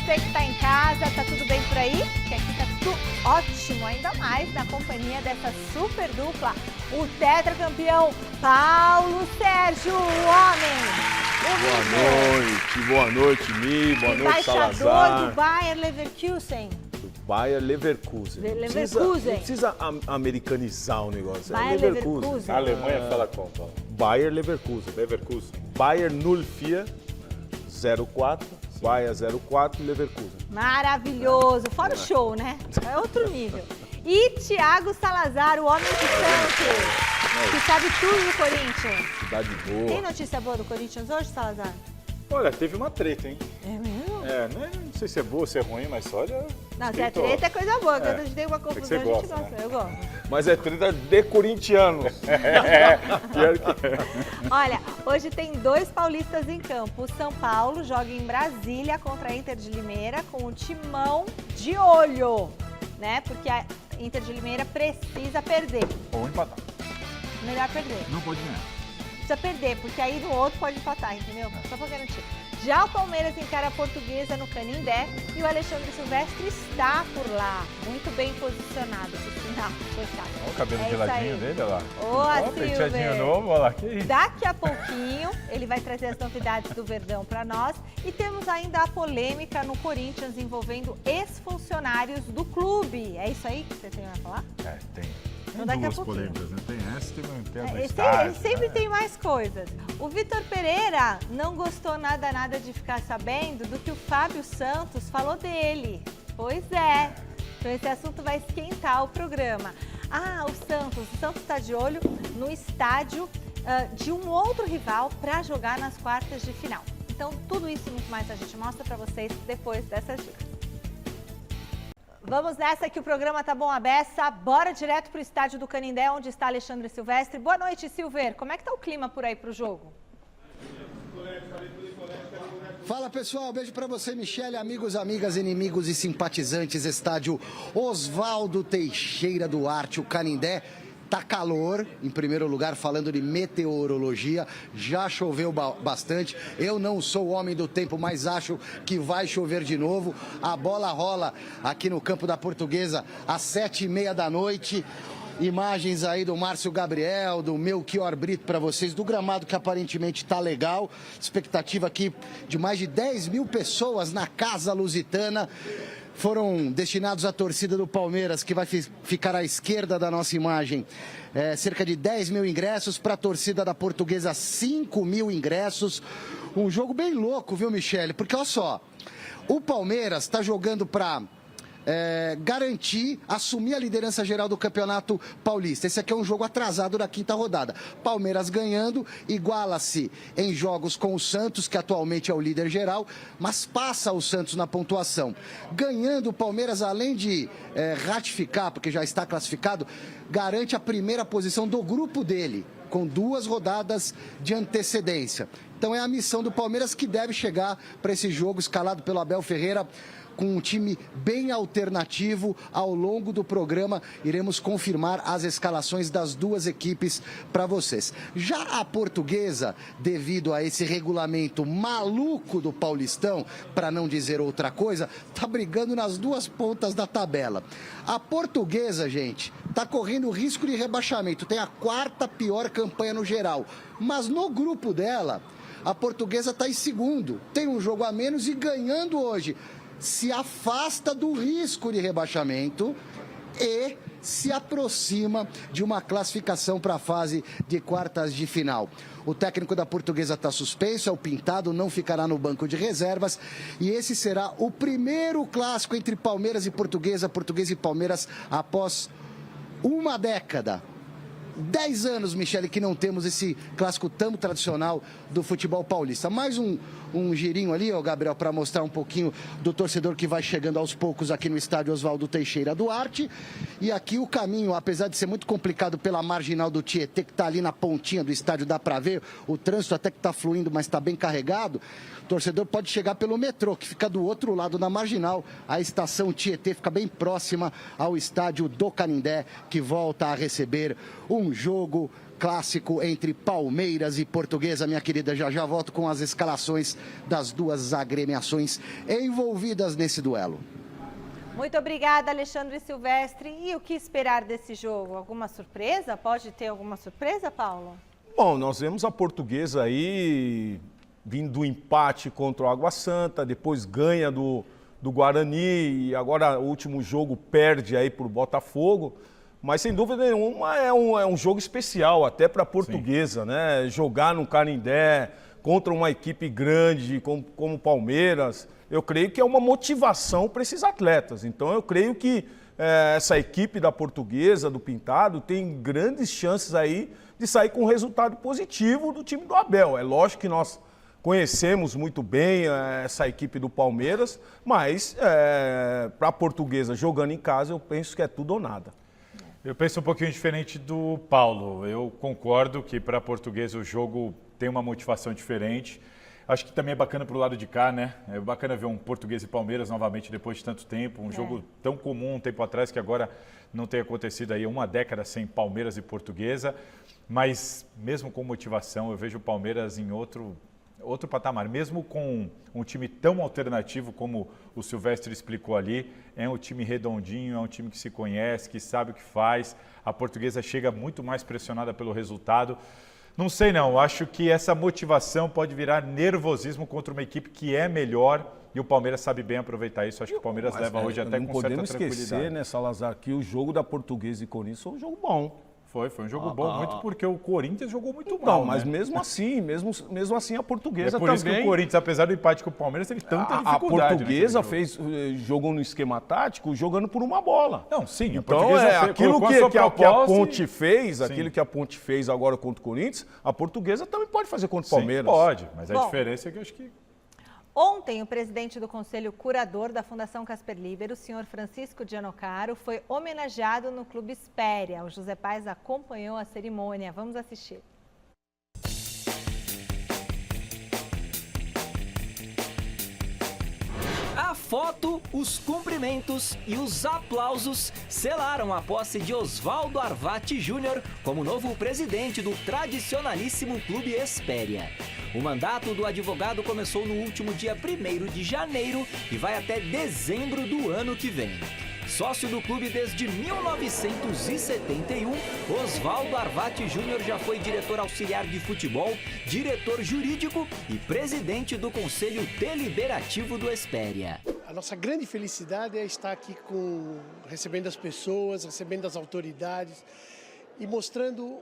você que está em casa, tá tudo bem por aí? Que aqui tá tudo ótimo, ainda mais na companhia dessa super dupla, o tetracampeão Paulo Sérgio, o homem. Boa noite, Mi, boa noite, Salazar. Embaixador do Bayer Leverkusen. Bayer Leverkusen. Não precisa americanizar o negócio. Bayer Leverkusen. A Alemanha fala como? Bayer Leverkusen. Bayer 04, Bayer 04 Leverkusen. Maravilhoso. Fora o show, né? É outro nível. E Thiago Salazar, o homem que sabe tudo do Corinthians. Cidade boa. Tem notícia boa do Corinthians hoje, Salazar? Olha, teve uma treta, hein? É mesmo? Não sei se é boa ou se é ruim, mas olha... Não, se é treta é coisa boa. Quando a gente tem uma confusão, a gente gosta. Né? Eu gosto. Mas é treta de corintianos. Pior que é. Olha, hoje tem 2 paulistas em campo. O São Paulo joga em Brasília contra a Inter de Limeira com o timão de olho, né? Porque a Inter de Limeira precisa perder. Ou empatar. Melhor perder. Não pode ganhar. Precisa perder, porque aí no outro pode empatar, entendeu? Só pra garantir. Já o Palmeiras encara a Portuguesa no Canindé e o Alexandre Silvestre está por lá. Muito bem posicionado, por sinal. Olha o cabelo geladinho dele, olha lá. Ô, penteadinho novo, olha lá. Que isso? Daqui a pouquinho ele vai trazer as novidades do Verdão para nós. E temos ainda a polêmica no Corinthians envolvendo ex-funcionários do clube. É isso aí que você tem a falar? Tem. Então, daqui a duas pouquinho. polêmicas, né? Tem essa, tem a do Ele estádio, sempre né? tem mais coisas. O Vitor Pereira não gostou nada de ficar sabendo do que o Fábio Santos falou dele. Pois é. Então esse assunto vai esquentar o programa. Ah, o Santos está de olho no estádio de um outro rival para jogar nas quartas de final. Então tudo isso e muito mais a gente mostra para vocês depois dessas dicas. Vamos nessa que o programa tá bom a beça. Bora direto para o estádio do Canindé, onde está Alexandre Silvestre. Boa noite, Silver. Como é que tá o clima por aí para o jogo? Fala pessoal, beijo pra você, Michele, amigos, amigas, inimigos e simpatizantes. Estádio Oswaldo Teixeira Duarte, o Canindé. Tá calor, em primeiro lugar, falando de meteorologia, já choveu bastante. Eu não sou o homem do tempo, mas acho que vai chover de novo. A bola rola aqui no campo da Portuguesa às 7h30 da noite. Imagens aí do Márcio Gabriel, do Melchior Brito para vocês, do gramado que aparentemente tá legal. Expectativa aqui de mais de 10 mil pessoas na Casa Lusitana. Foram destinados à torcida do Palmeiras, que vai ficar à esquerda da nossa imagem. Cerca de 10 mil ingressos, para a torcida da Portuguesa 5 mil ingressos. Um jogo bem louco, viu, Michele? Porque olha só, o Palmeiras está jogando para garantir, assumir a liderança geral do Campeonato Paulista. Esse aqui é um jogo atrasado da 5ª rodada. Palmeiras ganhando, iguala-se em jogos com o Santos, que atualmente é o líder geral, mas passa o Santos na pontuação. Ganhando, o Palmeiras, além de ratificar, porque já está classificado, garante a primeira posição do grupo dele, com 2 rodadas de antecedência. Então é a missão do Palmeiras, que deve chegar para esse jogo escalado pelo Abel Ferreira, com um time bem alternativo. Ao longo do programa iremos confirmar as escalações das 2 equipes para vocês. Já a Portuguesa, devido a esse regulamento maluco do Paulistão, para não dizer outra coisa, tá brigando nas 2 pontas da tabela. A Portuguesa, gente, tá correndo risco de rebaixamento, tem a 4ª pior campanha no geral, mas no grupo dela, a Portuguesa está em segundo, tem um jogo a menos e ganhando hoje se afasta do risco de rebaixamento e se aproxima de uma classificação para a fase de quartas de final. O técnico da Portuguesa está suspenso, é o Pintado, não ficará no banco de reservas. E esse será o primeiro clássico entre Palmeiras e Portuguesa, Portuguesa e Palmeiras, após uma década. 10 anos, Michele, que não temos esse clássico tão tradicional do futebol paulista. Mais um girinho ali, ó, Gabriel, para mostrar um pouquinho do torcedor que vai chegando aos poucos aqui no estádio Oswaldo Teixeira Duarte. E aqui o caminho, apesar de ser muito complicado pela marginal do Tietê, que está ali na pontinha do estádio, dá para ver, o trânsito até que está fluindo, mas está bem carregado. O torcedor pode chegar pelo metrô, que fica do outro lado da marginal. A estação Tietê fica bem próxima ao estádio do Canindé, que volta a receber um jogo clássico entre Palmeiras e Portuguesa. Minha querida, já volto com as escalações das duas agremiações envolvidas nesse duelo. Muito obrigada, Alexandre Silvestre. E o que esperar desse jogo? Alguma surpresa? Pode ter alguma surpresa, Paulo? Bom, nós vemos a Portuguesa aí vindo do empate contra o Água Santa, depois ganha do Guarani e agora o último jogo perde aí para o Botafogo. Mas sem dúvida nenhuma é um jogo especial até para a Portuguesa, né? Jogar no Canindé contra uma equipe grande como o Palmeiras, eu creio que é uma motivação para esses atletas. Então eu creio que essa equipe da Portuguesa, do Pintado, tem grandes chances aí de sair com um resultado positivo do time do Abel. É lógico que nós conhecemos muito bem essa equipe do Palmeiras, mas para a Portuguesa jogando em casa eu penso que é tudo ou nada. Eu penso um pouquinho diferente do Paulo. Eu concordo que para a Portuguesa o jogo tem uma motivação diferente. Acho que também é bacana para o lado de cá, né? É bacana ver um Português e Palmeiras novamente depois de tanto tempo. Um jogo tão comum um tempo atrás que agora não tem acontecido aí uma década sem Palmeiras e Portuguesa. Mas mesmo com motivação, eu vejo o Palmeiras em outro patamar. Mesmo com um time tão alternativo como o Silvestre explicou ali, é um time redondinho, é um time que se conhece, que sabe o que faz. A Portuguesa chega muito mais pressionada pelo resultado. Não sei não, acho que essa motivação pode virar nervosismo contra uma equipe que é melhor e o Palmeiras sabe bem aproveitar isso. Acho que o Palmeiras leva hoje até com certa tranquilidade. Não podemos esquecer, né, Salazar, que o jogo da Portuguesa e Corinthians foi um jogo bom. Foi um jogo bom, muito porque o Corinthians jogou muito Não, mal, mas né? mesmo assim a Portuguesa É por também... isso que o Corinthians, apesar do empate com o Palmeiras, teve tanta dificuldade. A Portuguesa jogou no esquema tático, jogando por uma bola. Não, sim, a então Portuguesa aquilo que a Ponte fez, Sim. aquilo que a Ponte fez agora contra o Corinthians, a Portuguesa também pode fazer contra o Palmeiras. Sim, pode, mas a diferença é que eu acho que... Ontem, o presidente do Conselho Curador da Fundação Casper Libero, o senhor Francisco Gianocaro, foi homenageado no Clube Espéria. O José Paes acompanhou a cerimônia. Vamos assistir. A foto, os cumprimentos e os aplausos selaram a posse de Osvaldo Arvati Júnior como novo presidente do tradicionalíssimo Clube Espéria. O mandato do advogado começou no último dia 1º de janeiro e vai até dezembro do ano que vem. Sócio do clube desde 1971, Osvaldo Arvati Júnior já foi diretor auxiliar de futebol, diretor jurídico e presidente do Conselho Deliberativo do Espéria. A nossa grande felicidade é estar aqui recebendo as pessoas, recebendo as autoridades e mostrando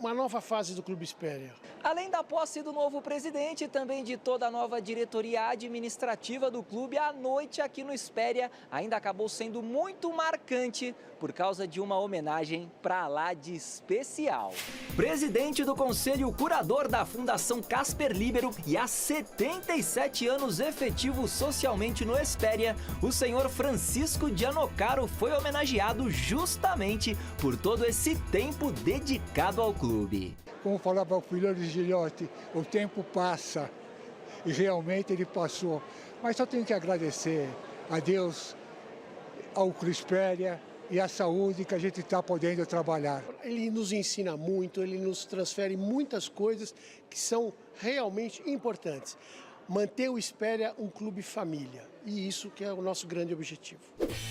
uma nova fase do Clube Espéria. Além da posse do novo presidente, também de toda a nova diretoria administrativa do clube, a noite aqui no Espéria ainda acabou sendo muito marcante por causa de uma homenagem pra lá de especial. Presidente do Conselho Curador da Fundação Casper Libero e há 77 anos efetivo socialmente no Espéria, o senhor Francisco Gianocaro foi homenageado justamente por todo esse tempo dedicado ao clube. Como falava o filho de Gilhote, o tempo passa e realmente ele passou. Mas só tenho que agradecer a Deus, ao Clube Espéria e à saúde que a gente está podendo trabalhar. Ele nos ensina muito, ele nos transfere muitas coisas que são realmente importantes. Manter o Espéria um clube família. E isso que é o nosso grande objetivo.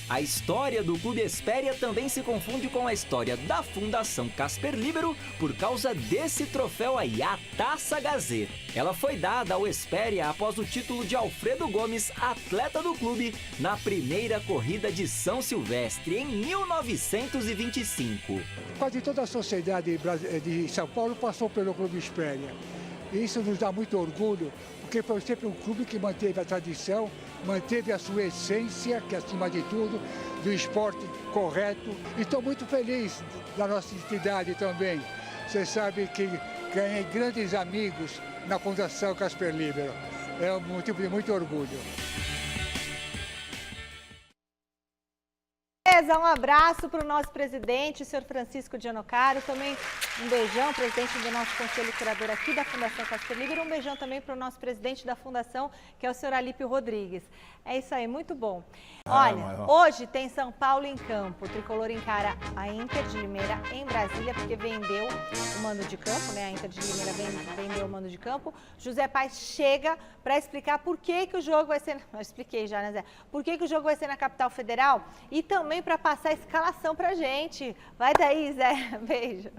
A história do Clube Espéria também se confunde com a história da Fundação Casper Libero por causa desse troféu aí, a Taça Gazeta. Ela foi dada ao Espéria após o título de Alfredo Gomes, atleta do clube, na primeira corrida de São Silvestre, em 1925. Quase toda a sociedade de São Paulo passou pelo Clube Espéria. E isso nos dá muito orgulho, porque foi sempre um clube que manteve a tradição, manteve a sua essência, que acima de tudo, do esporte correto. E estou muito feliz da nossa entidade também. Você sabe que ganhei grandes amigos na Fundação Casper Libero. É um motivo de muito orgulho. Beleza, um abraço para o nosso presidente, o senhor Francisco Gianocaro, também um beijão, presidente do nosso conselho curador aqui da Fundação Casper Libero, um beijão também para o nosso presidente da Fundação, que é o senhor Alípio Rodrigues. É isso aí, muito bom. Olha, hoje tem São Paulo em campo, o Tricolor encara a Inter de Limeira em Brasília, porque vendeu o mando de campo, né? A Inter de Limeira vendeu o mando de campo. José Paes chega para explicar por que o jogo vai ser... Eu expliquei já, né, Zé? Por que o jogo vai ser na capital federal e também para passar a escalação pra gente. Vai daí, Zé. Beijo.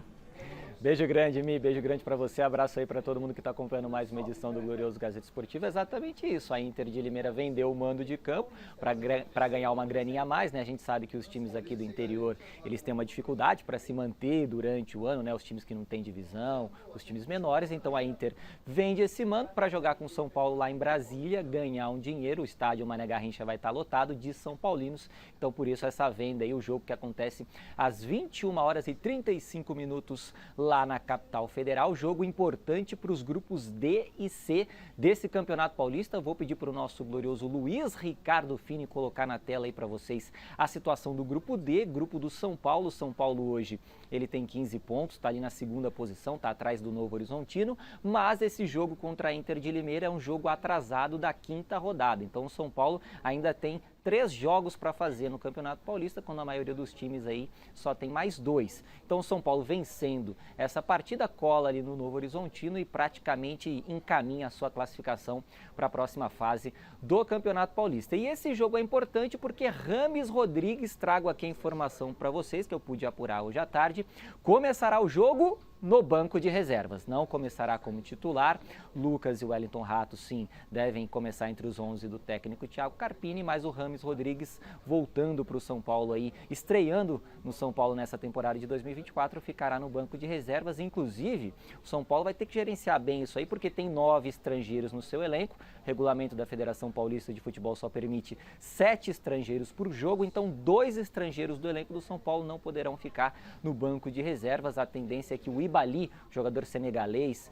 Beijo grande, Mi, beijo grande para você, abraço aí para todo mundo que está acompanhando mais uma edição do Glorioso Gazeta Esportiva. Exatamente isso, a Inter de Limeira vendeu o mando de campo para ganhar uma graninha a mais, né? A gente sabe que os times aqui do interior, eles têm uma dificuldade para se manter durante o ano, né? Os times que não têm divisão, os times menores, então a Inter vende esse mando para jogar com o São Paulo lá em Brasília, ganhar um dinheiro, o estádio Mané Garrincha vai estar lotado de São Paulinos, então por isso essa venda aí, o jogo que acontece às 21h35 lá na capital federal, jogo importante para os grupos D e C desse Campeonato Paulista. Vou pedir para o nosso glorioso Luiz Ricardo Fini colocar na tela aí para vocês a situação do grupo D, grupo do São Paulo. São Paulo hoje, ele tem 15 pontos, está ali na segunda posição, está atrás do Novo Horizontino, mas esse jogo contra a Inter de Limeira é um jogo atrasado da 5ª rodada, então o São Paulo ainda tem 3 jogos para fazer no Campeonato Paulista, quando a maioria dos times aí só tem mais 2. Então o São Paulo vencendo essa partida, cola ali no Novo Horizontino e praticamente encaminha a sua classificação para a próxima fase do Campeonato Paulista. E esse jogo é importante porque Rames Rodrigues, trago aqui a informação para vocês, que eu pude apurar hoje à tarde, começará o jogo no banco de reservas, não começará como titular. Lucas e Wellington Rato, sim, devem começar entre os 11 do técnico Thiago Carpini, mas o Rames Rodrigues voltando para o São Paulo aí, estreando no São Paulo nessa temporada de 2024, ficará no banco de reservas. Inclusive, o São Paulo vai ter que gerenciar bem isso aí, porque tem 9 estrangeiros no seu elenco. O regulamento da Federação Paulista de Futebol só permite 7 estrangeiros por jogo, então 2 estrangeiros do elenco do São Paulo não poderão ficar no banco de reservas. A tendência é que o Ibali, jogador senegalês,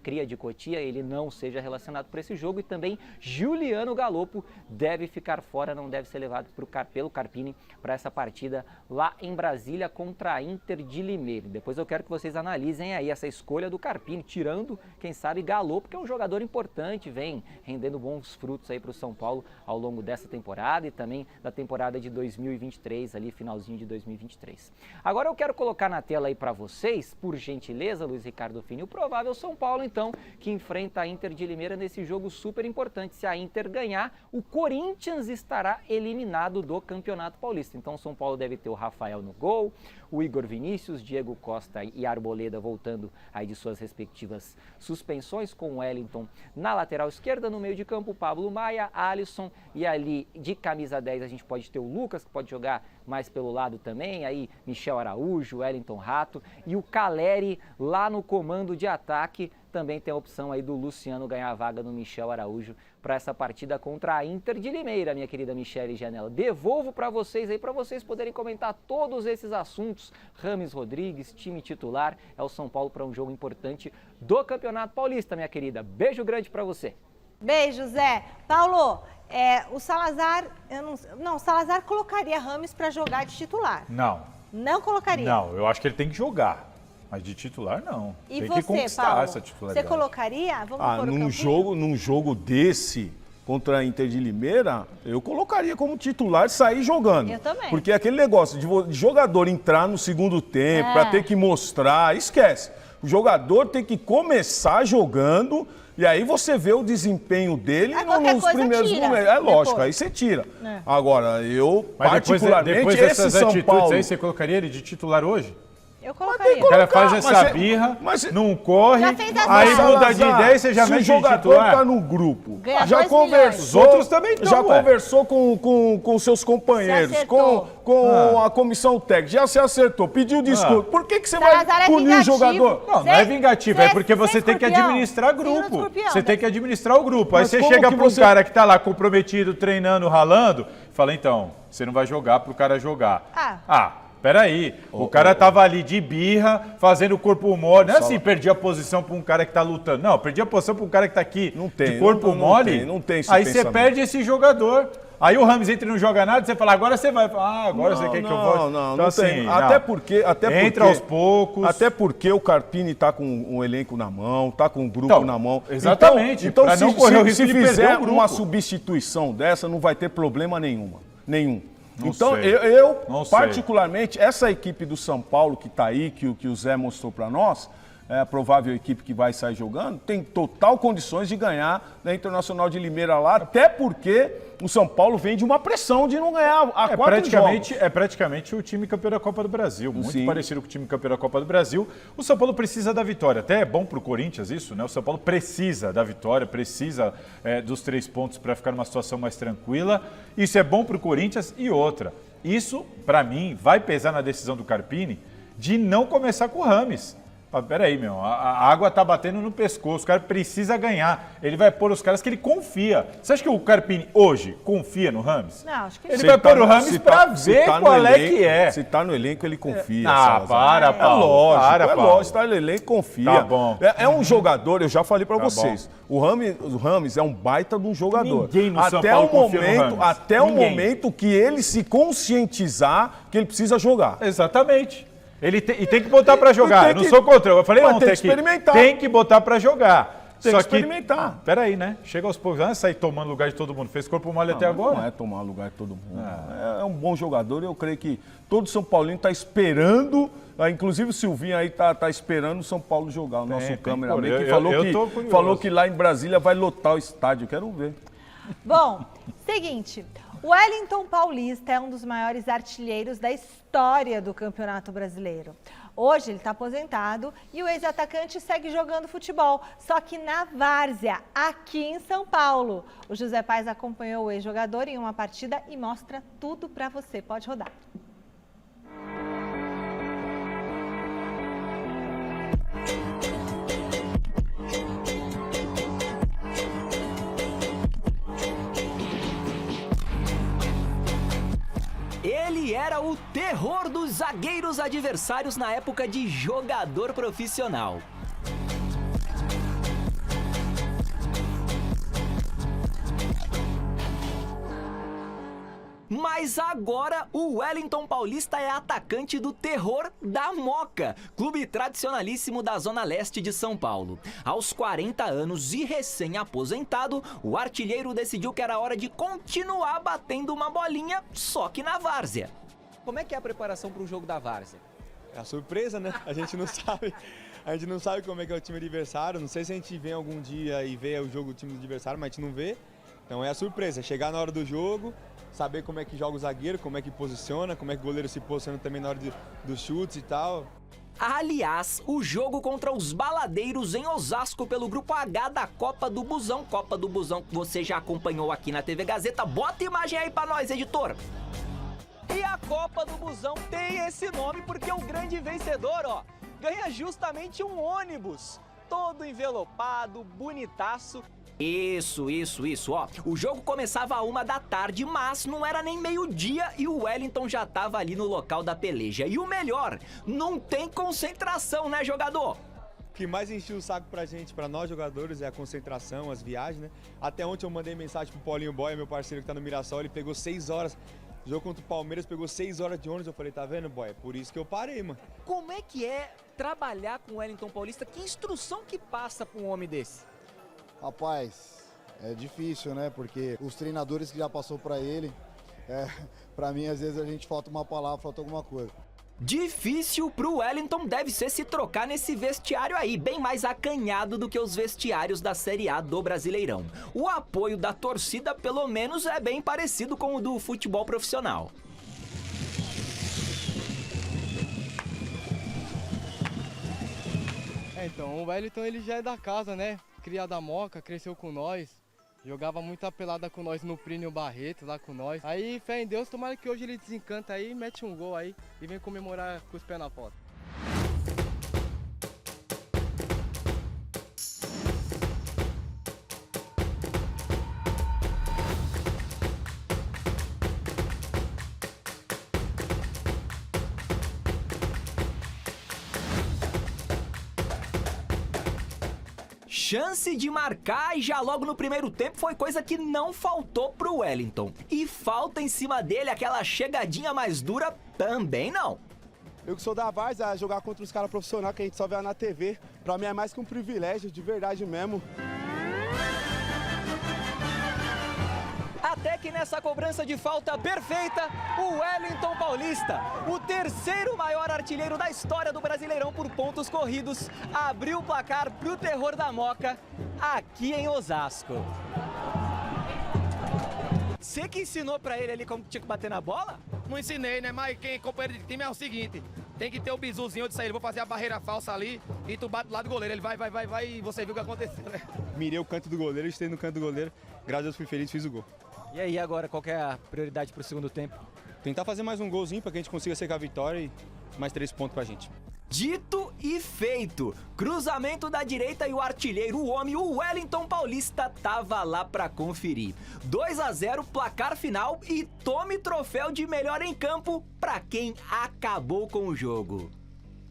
cria de Cotia, ele não seja relacionado para esse jogo, e também Juliano Galopo deve ficar fora, não deve ser levado pelo Carpini para essa partida lá em Brasília contra a Inter de Limeira. Depois eu quero que vocês analisem aí essa escolha do Carpini, tirando, quem sabe, Galopo, que é um jogador importante, vem rendendo bons frutos aí para o São Paulo ao longo dessa temporada e também da temporada de 2023, ali finalzinho de 2023. Agora eu quero colocar na tela aí para vocês, por gentileza, Luiz Ricardo Fini, o provável São Paulo, então, que enfrenta a Inter de Limeira nesse jogo super importante. Se a Inter ganhar, o Corinthians estará eliminado do Campeonato Paulista. Então, o São Paulo deve ter o Rafael no gol, o Igor Vinícius, Diego Costa e Arboleda voltando aí de suas respectivas suspensões, com o Wellington na lateral esquerda, no meio de campo, Pablo Maia, Alisson, e ali de camisa 10 a gente pode ter o Lucas, que pode jogar mais pelo lado também, aí Michel Araújo, Wellington Rato, e o Caleri lá no comando de ataque. Também tem a opção aí do Luciano ganhar a vaga no Michel Araújo para essa partida contra a Inter de Limeira, minha querida Michele Janela. Devolvo para vocês aí, para vocês poderem comentar todos esses assuntos. Rames Rodrigues, time titular, é o São Paulo para um jogo importante do Campeonato Paulista, minha querida. Beijo grande para você. Beijo, Zé. Paulo, o Salazar, o Salazar colocaria Rames para jogar de titular? Não. Não colocaria? Não, eu acho que ele tem que jogar. Mas de titular, não. E tem você, que conquistar Paulo, essa titularidade. você colocaria? Vamos pôr num jogo desse contra a Inter de Limeira, eu colocaria como titular e sair jogando. Eu também. Porque aquele negócio de jogador entrar no segundo tempo para ter que mostrar, esquece. O jogador tem que começar jogando e aí você vê o desempenho dele nos primeiros momentos. É lógico, aí você tira. Agora, eu mas particularmente depois esse dessas São atitudes Paulo... aí, você colocaria ele de titular hoje? Eu colocaria. O cara faz essa birra, não corre, aí muda de ideia e você já mete de titular. Se o jogador tá no grupo, já conversou, os outros também estão, já conversou com seus companheiros, com a comissão técnica, já se acertou, pediu desculpa. Por que você vai punir o jogador? Não é vingativo, é porque você tem que administrar grupo. Você tem que administrar o grupo. Aí você chega para um cara que tá lá comprometido, treinando, ralando, fala, então, você não vai jogar pro cara jogar. Peraí, o cara tava ali de birra, fazendo o corpo mole. Não é assim, perdi a posição pra um cara que tá lutando. Não, perdi a posição pra um cara que tá aqui de corpo mole. Não tem esse aí pensamento. você perde esse jogador. Aí o Rames entra e não joga nada, você fala, agora você vai. Ah, agora você quer que eu volte? Não, então, não assim, tem. não. Até porque Entra aos poucos. Até porque o Carpini tá com um elenco na mão, tá com um grupo Então, na mão. exatamente, Então pra se, não correr o risco se de perder fizer o grupo. uma substituição dessa, não vai ter problema nenhum. Não Então, sei. eu Não sei. particularmente, essa equipe do São Paulo que tá aí, que o Zé mostrou para nós, é a provável equipe que vai sair jogando, tem total condições de ganhar da Internacional de Limeira lá, até porque o São Paulo vem de uma pressão de não ganhar há 4 jogos. É praticamente o time campeão da Copa do Brasil, muito Sim. parecido com o time campeão da Copa do Brasil. O São Paulo precisa da vitória, até é bom para o Corinthians isso, né? O São Paulo precisa da vitória, precisa dos 3 pontos para ficar numa situação mais tranquila. Isso é bom para o Corinthians e outra. Isso, para mim, vai pesar na decisão do Carpini de não começar com o Rames. Peraí, meu, a água tá batendo no pescoço, o cara precisa ganhar. Ele vai pôr os caras que ele confia. Você acha que o Carpini hoje confia no Rames? Não, acho que Ele não. vai pôr o Rames pra ver qual é que é. Se tá no elenco, ele confia. Ah, Salazar. Paulo. É lógico, tá no elenco, confia. Tá bom. É um jogador, eu já falei pra Tá vocês. O Rames é um baita de um jogador. Ninguém no São Paulo confia no Rames. Até o Ninguém. momento que ele se conscientizar que ele precisa jogar. Exatamente. Ele tem que botar pra jogar. Tem Eu não que- sou contra. Eu falei Mas ontem tem que aqui. experimentar. Tem que botar pra jogar. Tem Só que experimentar. Peraí, né? Chega aos poucos. Não é sair tomando lugar de todo mundo. Fez corpo mole até agora. Não é tomar lugar de todo mundo. É um bom jogador e eu creio que todo São Paulino está esperando, inclusive o Silvinho aí tá esperando o São Paulo jogar. O nosso Tem, cameraman pô, que eu tô curioso. falou que lá em Brasília vai lotar o estádio. Quero ver. Bom, seguinte, o Wellington Paulista é um dos maiores artilheiros da história do Campeonato Brasileiro. Hoje ele está aposentado e o ex-atacante segue jogando futebol, só que na várzea, aqui em São Paulo. O José Paes acompanhou o ex-jogador em uma partida e mostra tudo para você. Pode rodar. Ele era o terror dos zagueiros adversários na época de jogador profissional. Mas agora o Wellington Paulista é atacante do terror da Moca, clube tradicionalíssimo da Zona Leste de São Paulo. Aos 40 anos e recém-aposentado, o artilheiro decidiu que era hora de continuar batendo uma bolinha, só que na várzea. Como é que é a preparação para o jogo da várzea? É a surpresa, né? A gente não sabe. A gente não sabe como é que é o time adversário. Não sei se a gente vem algum dia e vê o jogo do time do adversário, mas a gente não vê. Então é a surpresa. Chegar na hora do jogo, saber como é que joga o zagueiro, como é que posiciona, como é que o goleiro se posiciona também na hora dos chutes e tal. Aliás, o jogo contra os baladeiros em Osasco pelo Grupo H da Copa do Busão que você já acompanhou aqui na TV Gazeta. Bota imagem aí pra nós, editor. E a Copa do Busão tem esse nome porque o grande vencedor, ó, ganha justamente um ônibus, todo envelopado, bonitaço. Isso, ó. O jogo começava à 1h da tarde, mas não era nem meio-dia e o Wellington já tava ali no local da peleja. E o melhor, não tem concentração, né, jogador? O que mais encheu o saco pra gente, pra nós jogadores, é a concentração, as viagens, né? Até ontem eu mandei mensagem pro Paulinho Boia, meu parceiro que tá no Mirassol, ele pegou 6 horas. O jogo contra o Palmeiras pegou 6 horas de ônibus. Eu falei, tá vendo, boy? É por isso que eu parei, mano. Como é que é trabalhar com o Wellington Paulista? Que instrução que passa pra um homem desse? Rapaz, é difícil, né? Porque os treinadores que já passou pra ele, pra mim, às vezes a gente falta uma palavra, falta alguma coisa. Difícil pro Wellington deve ser se trocar nesse vestiário aí, bem mais acanhado do que os vestiários da Série A do Brasileirão. O apoio da torcida, pelo menos, é bem parecido com o do futebol profissional. Então, o Wellington ele já é da casa, né? Criado da Moca, cresceu com nós. Jogava muita pelada com nós no Plínio Barreto, lá com nós. Aí, fé em Deus, tomara que hoje ele desencanta aí, mete um gol aí e vem comemorar com os pés na porta. chance de marcar e já logo no primeiro tempo foi coisa que não faltou pro Wellington. E falta em cima dele aquela chegadinha mais dura também não. Eu que sou da Várzea, jogar contra os caras profissionais que a gente só vê na TV, pra mim é mais que um privilégio, de verdade mesmo. Até que nessa cobrança de falta perfeita, o Wellington Paulista, o terceiro maior artilheiro da história do Brasileirão por pontos corridos, abriu o placar pro terror da Moca aqui em Osasco. Você que ensinou pra ele ali como tinha que bater na bola? Não ensinei, né? Mas quem companheiro de time é o seguinte: tem que ter o bizuzinho de sair. Vou fazer a barreira falsa ali e tu bate do lado do goleiro. Ele vai e você viu o que aconteceu, né? Mirei o canto do goleiro, estei no canto do goleiro. Graças a Deus fui feliz, fiz o gol. E aí agora, qual que é a prioridade pro segundo tempo? Tentar fazer mais um golzinho para que a gente consiga secar a vitória e mais 3 pontos pra gente. Dito e feito, cruzamento da direita e o artilheiro, o homem, o Wellington Paulista, tava lá pra conferir. 2-0, placar final e tome troféu de melhor em campo pra quem acabou com o jogo.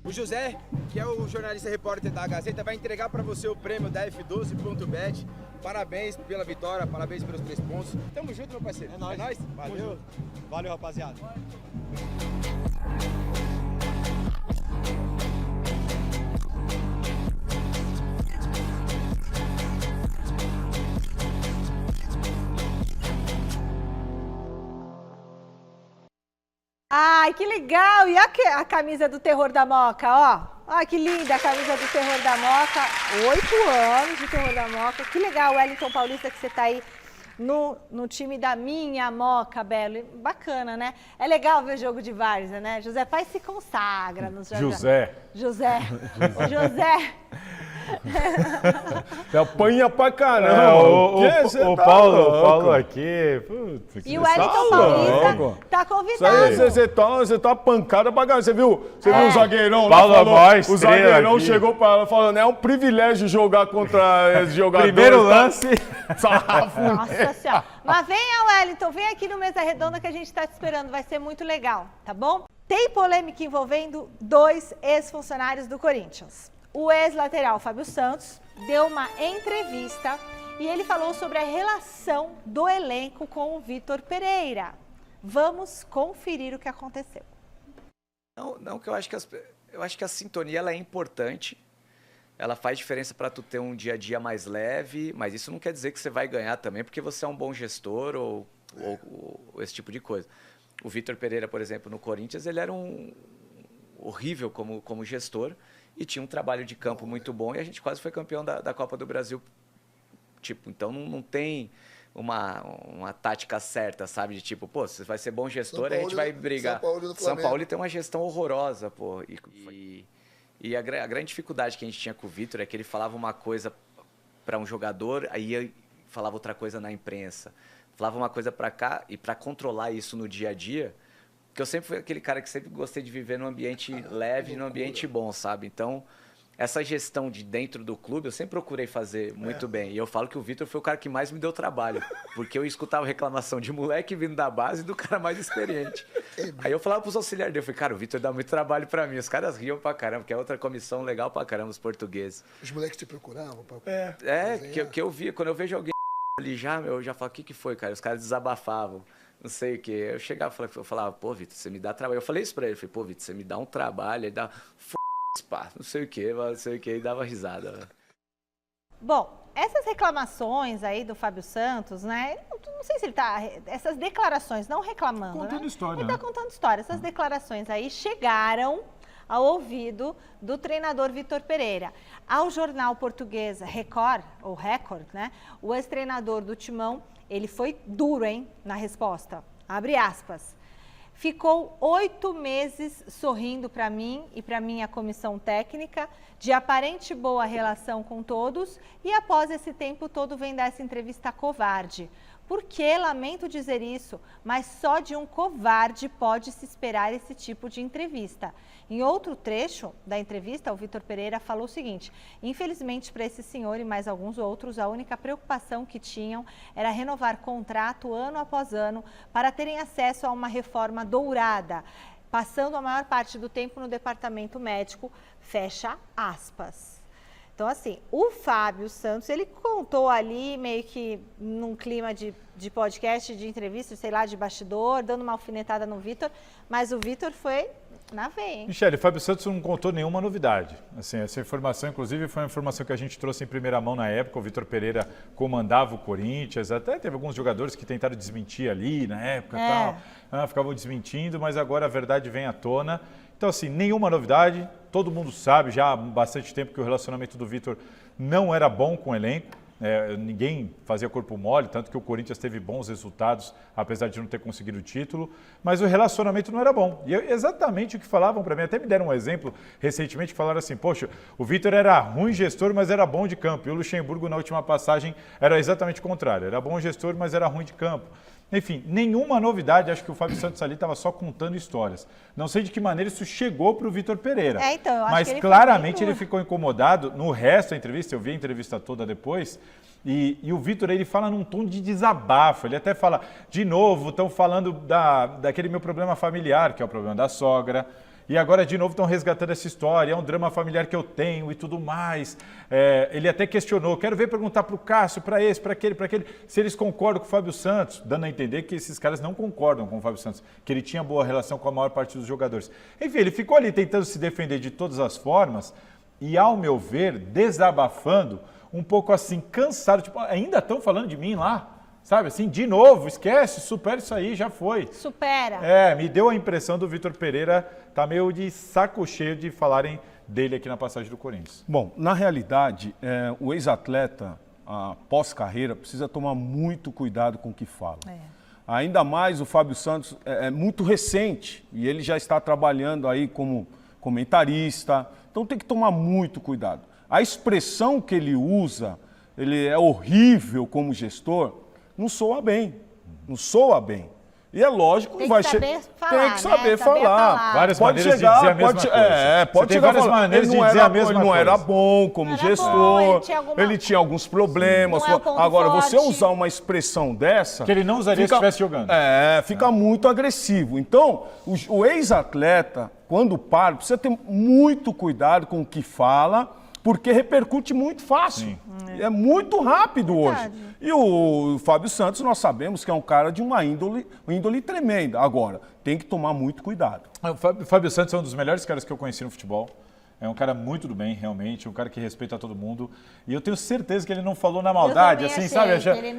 O José, que é o jornalista repórter da Gazeta, vai entregar para você o prêmio da F12.bet. Parabéns pela vitória, parabéns pelos 3 pontos. Tamo junto, meu parceiro. É nóis. Valeu. Valeu, rapaziada. Ai, que legal! E a camisa do Terror da Moca, ó. Ai, que linda a camisa do Terror da Moca. 8 anos de Terror da Moca. Que legal, Wellington Paulista, que você tá aí no time da minha Moca, Belo. Bacana, né? É legal ver jogo de várzea, né? José Pai se consagra nos jogos. José. Você apanha pra caramba. O Paulo aqui. Putz, e o Wellington Paulista tá convidado. Você tá uma pancada pra caramba. Você viu o zagueirão Paulo lá? Falou, o zagueirão aqui. chegou pra ela falando: é um privilégio jogar contra esse jogador. Primeiro lance. Nossa Senhora. Mas venha, Wellington, vem aqui no Mesa Redonda que a gente tá te esperando. Vai ser muito legal, tá bom? Tem polêmica envolvendo 2 ex-funcionários do Corinthians. O ex-lateral Fábio Santos deu uma entrevista e ele falou sobre a relação do elenco com o Vitor Pereira. Vamos conferir o que aconteceu. Não que eu acho que a sintonia ela é importante. Ela faz diferença para tu ter um dia a dia mais leve, mas isso não quer dizer que você vai ganhar também porque você é um bom gestor ou esse tipo de coisa. O Vitor Pereira, por exemplo, no Corinthians, ele era horrível como gestor. E tinha um trabalho de campo muito bom e a gente quase foi campeão da Copa do Brasil. Então não tem uma tática certa, sabe? De tipo, pô, você vai ser bom gestor, a gente vai brigar. São Paulo tem uma gestão horrorosa, pô. E a grande dificuldade que a gente tinha com o Vitor é que ele falava uma coisa para um jogador, aí falava outra coisa na imprensa. Falava uma coisa para cá e para controlar isso no dia a dia... Porque eu sempre fui aquele cara que sempre gostei de viver num ambiente leve, num ambiente bom, sabe? Então, essa gestão de dentro do clube, eu sempre procurei fazer muito bem. E eu falo que o Vitor foi o cara que mais me deu trabalho. Porque eu escutava reclamação de moleque vindo da base e do cara mais experiente. Aí eu falava pros auxiliares dele, eu falei, cara, o Vitor dá muito trabalho pra mim. Os caras riam pra caramba, que é outra comissão legal pra caramba, os portugueses. Os moleques te procuravam? Que eu via, quando eu vejo alguém ali eu já falo, o que foi, cara? Os caras desabafavam. Não sei o que. Eu chegava e falava, pô, Vitor, você me dá trabalho. Eu falei isso pra ele, falei, pô, Vitor, você me dá um trabalho, aí dá pá, não sei o que, e dava risada. Bom, essas reclamações aí do Fábio Santos, né? Não sei se ele tá. Essas declarações, não reclamando. Contando né? história. Ele tá contando história. Essas declarações aí chegaram ao ouvido do treinador Vitor Pereira. Ao jornal português Record, né? O ex-treinador do Timão, ele foi duro, hein, na resposta. Abre aspas. Ficou 8 meses sorrindo para mim e para minha comissão técnica, de aparente boa relação com todos, e após esse tempo todo vem dar essa entrevista covarde. Porque, lamento dizer isso, mas só de um covarde pode se esperar esse tipo de entrevista. Em outro trecho da entrevista, o Vitor Pereira falou o seguinte: infelizmente para esse senhor e mais alguns outros, a única preocupação que tinham era renovar contrato ano após ano para terem acesso a uma reforma dourada, passando a maior parte do tempo no departamento médico, fecha aspas. Então, assim, o Fábio Santos, ele contou ali meio que num clima de podcast, de entrevista, sei lá, de bastidor, dando uma alfinetada no Vitor, mas o Vitor foi na veia, hein? Michele, Fábio Santos não contou nenhuma novidade. Assim, essa informação, inclusive, foi uma informação que a gente trouxe em primeira mão na época. O Vitor Pereira comandava o Corinthians, até teve alguns jogadores que tentaram desmentir ali na época e tal, ficavam desmentindo, mas agora a verdade vem à tona. Então, assim, nenhuma novidade. Todo mundo sabe já há bastante tempo que o relacionamento do Vitor não era bom com o elenco. Ninguém fazia corpo mole, tanto que o Corinthians teve bons resultados, apesar de não ter conseguido o título, mas o relacionamento não era bom. E exatamente o que falavam para mim, até me deram um exemplo recentemente, que falaram assim, poxa, o Vitor era ruim gestor, mas era bom de campo. E o Luxemburgo, na última passagem, era exatamente o contrário, era bom gestor, mas era ruim de campo. Enfim, nenhuma novidade, acho que o Fábio Santos ali estava só contando histórias. Não sei de que maneira isso chegou para o Vitor Pereira. Então, eu acho mas que ele claramente ele ficou incomodado. No resto da entrevista, eu vi a entrevista toda depois, e o Vitor, ele fala num tom de desabafo. Ele até fala, de novo, estão falando daquele meu problema familiar, que é o problema da sogra. E agora, de novo, estão resgatando essa história, é um drama familiar que eu tenho e tudo mais. Ele até questionou, quero ver perguntar para o Cássio, para esse, para aquele, se eles concordam com o Fábio Santos, dando a entender que esses caras não concordam com o Fábio Santos, que ele tinha boa relação com a maior parte dos jogadores. Enfim, ele ficou ali tentando se defender de todas as formas e, ao meu ver, desabafando, um pouco assim, cansado, tipo, ainda estão falando de mim lá? Sabe assim, de novo, esquece, supera isso aí, já foi. Supera. Me deu a impressão do Vitor Pereira tá meio de saco cheio de falarem dele aqui na passagem do Corinthians. Bom, na realidade, o ex-atleta, pós-carreira, precisa tomar muito cuidado com o que fala. Ainda mais o Fábio Santos é muito recente e ele já está trabalhando aí como comentarista, então tem que tomar muito cuidado. A expressão que ele usa, ele é horrível como gestor, não soa bem. E é lógico que vai chegar. Tem que saber falar. Várias maneiras de dizer a mesma coisa. Pode chegar várias maneiras de dizer a mesma coisa. Ele não era bom como gestor, ele tinha alguns problemas. Agora, você usar uma expressão dessa... Que ele não usaria se estivesse jogando. Fica muito agressivo. Então, o ex-atleta, quando para, precisa ter muito cuidado com o que fala, porque repercute muito fácil. É muito rápido hoje. E o Fábio Santos, nós sabemos que é um cara de uma índole tremenda. Agora, tem que tomar muito cuidado. O Fábio Santos é um dos melhores caras que eu conheci no futebol. É um cara muito do bem, realmente, um cara que respeita todo mundo. E eu tenho certeza que ele não falou na maldade, assim, sabe?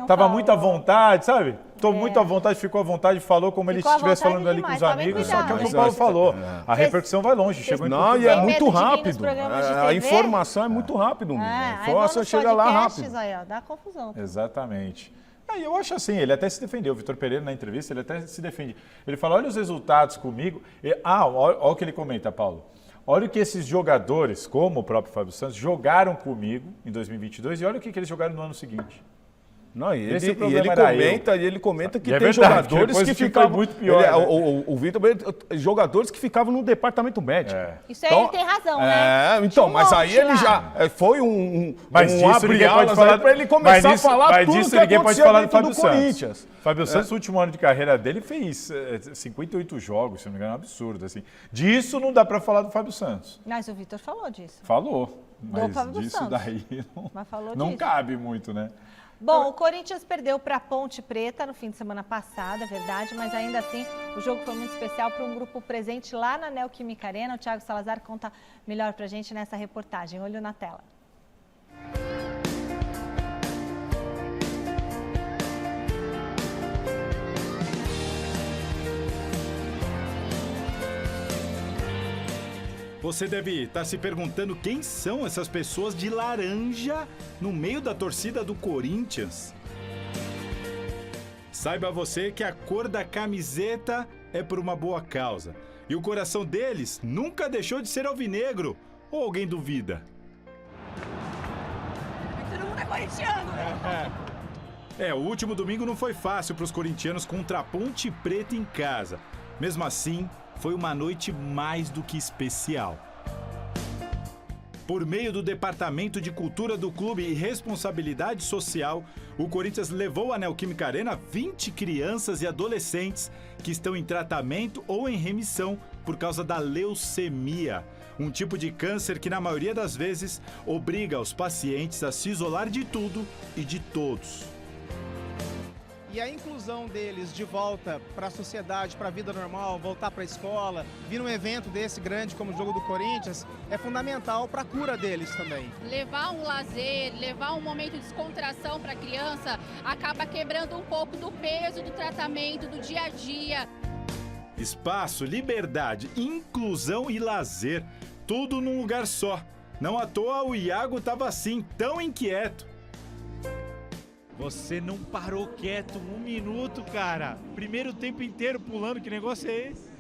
Tava muito à vontade, sabe? Tô muito à vontade, ficou à vontade, falou como ele estivesse falando ali com os amigos, só que é o que o Paulo falou. A repercussão vai longe, chegou em Não, e é muito rápido. A informação é muito rápido. A informação chega lá rápido. Aí, dá confusão. Exatamente. Aí eu acho assim, ele até se defendeu, o Vitor Pereira na entrevista, ele até se defende. Ele fala, olha os resultados comigo. Olha o que ele comenta, Paulo. Olha o que esses jogadores, como o próprio Fábio Santos, jogaram comigo em 2022 e olha o que eles jogaram no ano seguinte. Não, e ele comenta que tem jogadores que ficavam muito pior. O Vitor, jogadores que ficavam no departamento médico. Isso aí ele tem razão, né? Então, mas aí ele já foi um abre-alas para ele começar a falar tudo que aconteceu dentro do Corinthians. Fábio Santos, no último ano de carreira dele, fez 58 jogos, se não me engano, é um absurdo. Assim. Disso não dá para falar do Fábio Santos. Mas o Vitor falou disso. Falou, mas Fábio disso Santos. Daí não cabe muito, né? Bom, o Corinthians perdeu para a Ponte Preta no fim de semana passada, é verdade, mas ainda assim o jogo foi muito especial para um grupo presente lá na Neoquímica Arena. O Thiago Salazar conta melhor para a gente nessa reportagem. Olho na tela. Você deve estar se perguntando quem são essas pessoas de laranja no meio da torcida do Corinthians. Saiba você que a cor da camiseta é por uma boa causa. E o coração deles nunca deixou de ser alvinegro. Ou alguém duvida? Todo mundo é corintiano. O último domingo não foi fácil para os corintianos contra a Ponte Preta em casa. Mesmo assim, foi uma noite mais do que especial. Por meio do Departamento de Cultura do Clube e Responsabilidade Social, o Corinthians levou à Neoquímica Arena 20 crianças e adolescentes que estão em tratamento ou em remissão por causa da leucemia, Um tipo de câncer que, na maioria das vezes, obriga os pacientes a se isolar de tudo e de todos. E a inclusão deles de volta para a sociedade, para a vida normal, voltar para a escola, vir num evento desse grande como o Jogo do Corinthians, é fundamental para a cura deles também. Levar um lazer, levar um momento de descontração para a criança, acaba quebrando um pouco do peso do tratamento, do dia a dia. Espaço, liberdade, inclusão e lazer, tudo num lugar só. Não à toa o Iago estava assim, tão inquieto. Você não parou quieto um minuto, cara. Primeiro tempo inteiro pulando, que negócio é esse?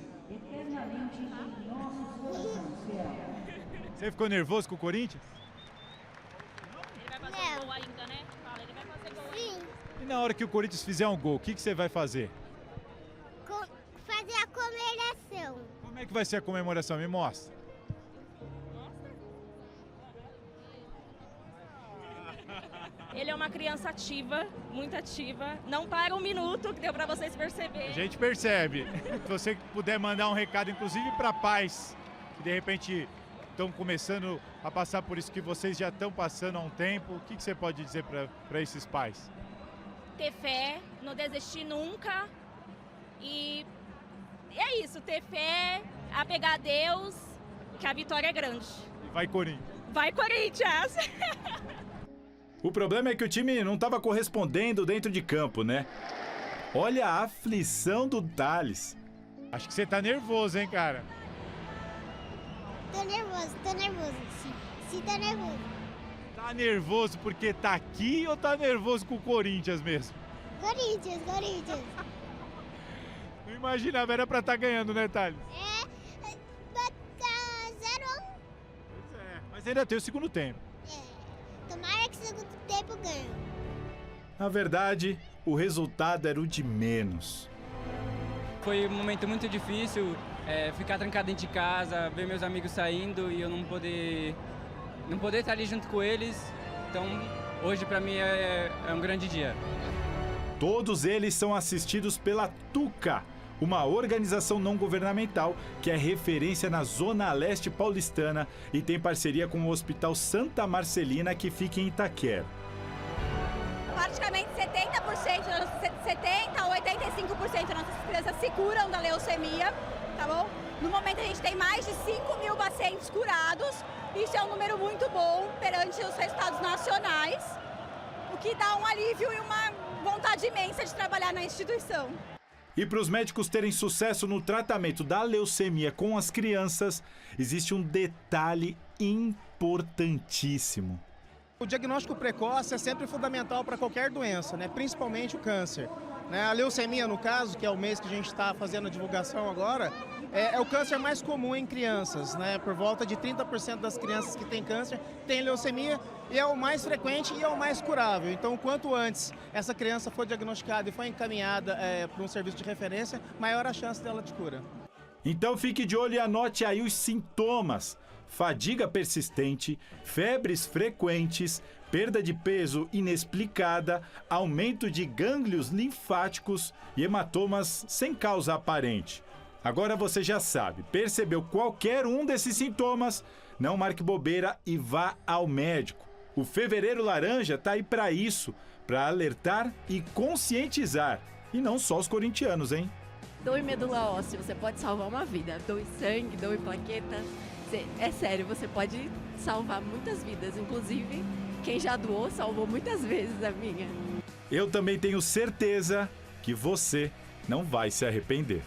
Você ficou nervoso com o Corinthians? Ele vai fazer gol ainda, né? Fala, ele vai fazer gol ainda. E na hora que o Corinthians fizer um gol, o que você vai fazer? Fazer a comemoração. Como é que vai ser a comemoração? Me mostra. Ele é uma criança ativa, muito ativa. Não para um minuto, que deu para vocês perceberem. A gente percebe. Se você puder mandar um recado, inclusive para pais, que de repente estão começando a passar por isso que vocês já estão passando há um tempo, o que você pode dizer para esses pais? Ter fé, não desistir nunca. E é isso, ter fé, apegar a Deus, que a vitória é grande. E vai Corinthians! Vai Corinthians! O problema é que o time não estava correspondendo dentro de campo, né? Olha a aflição do Thales. Acho que você tá nervoso, hein, cara? Tô nervoso, sim, tô nervoso. Tá nervoso porque tá aqui ou tá nervoso com o Corinthians mesmo? Corinthians. Não imaginava, era pra estar ganhando, né, Thales? Tá 0-1. Pois é, mas ainda tem o segundo tempo. Tomara que o segundo tempo ganhe. Na verdade, o resultado era o de menos. Foi um momento muito difícil, ficar trancado dentro de casa, ver meus amigos saindo e eu não poder estar ali junto com eles. Então, hoje para mim é um grande dia. Todos eles são assistidos pela Tuca, uma organização não governamental que é referência na Zona Leste paulistana e tem parceria com o Hospital Santa Marcelina, que fica em Itaquera. Praticamente 70% ou 85% das nossas crianças se curam da leucemia, tá bom? No momento a gente tem mais de 5.000 pacientes curados, isso é um número muito bom perante os resultados nacionais, o que dá um alívio e uma vontade imensa de trabalhar na instituição. E para os médicos terem sucesso no tratamento da leucemia com as crianças, existe um detalhe importantíssimo. O diagnóstico precoce é sempre fundamental para qualquer doença, né? Principalmente o câncer. A leucemia, no caso, que é o mês que a gente está fazendo a divulgação agora, é o câncer mais comum em crianças, né? Por volta de 30% das crianças que têm câncer têm leucemia e é o mais frequente e é o mais curável. Então, quanto antes essa criança for diagnosticada e for encaminhada para um serviço de referência, maior a chance dela de cura. Então fique de olho e anote aí os sintomas: fadiga persistente, febres frequentes, perda de peso inexplicada, aumento de gânglios linfáticos e hematomas sem causa aparente. Agora você já sabe, percebeu qualquer um desses sintomas, não marque bobeira e vá ao médico. O Fevereiro Laranja tá aí para isso, para alertar e conscientizar. E não só os corintianos, hein? Doe medula óssea, você pode salvar uma vida. Doe sangue, doe plaqueta. É sério, você pode salvar muitas vidas. Inclusive, quem já doou salvou muitas vezes a minha. Eu também tenho certeza que você não vai se arrepender.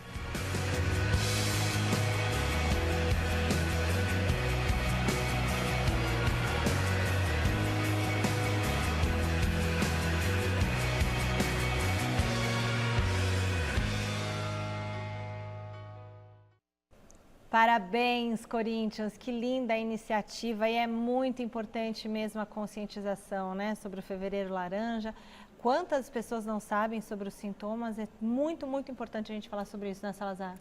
Parabéns, Corinthians, que linda iniciativa, e é muito importante mesmo a conscientização, né, sobre o Fevereiro Laranja. Quantas pessoas não sabem sobre os sintomas? É muito, muito importante a gente falar sobre isso, né, Salazar?